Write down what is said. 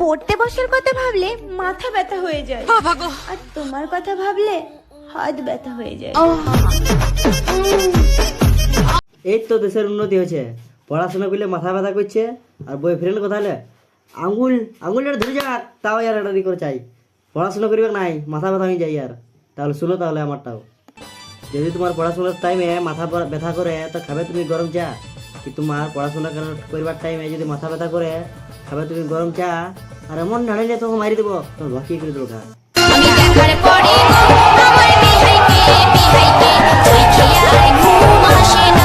পড়তে বসার কথা ভাবলে মাথা ব্যথা হয়ে যায়, আর তোমার কথা ভাবলে হাত ব্যথা হয়ে যায়। এই তো দেশের উন্নতি হয়েছে, পড়াশোনা করলে মাথা ব্যথা করছে, আর বয়ফ্রেন্ড কথা হলে আঙুলটা ধরে যাক, তাও আর একটা করে চাই। পড়াশোনা করবে নাই, মাথা ব্যথা হয়ে যায়। আর তাহলে শুনো, তাহলে আমারটাও, যদি তোমার পড়াশোনার টাইমে মাথা ব্যথা করে তো খাবে তুমি গরম চা, কি তোমার পড়াশোনা করবার টাইমে যদি মাথা ব্যথা করে খাবে তুমি গরম চা, আর এমন নাড়াইলে তোমাকে মারি দেবো, তোমার বাকি করে দেবো খা। আমি দেখার পরে আমার বিহাইকে তুই খেয়ায় ঘুম আসে না।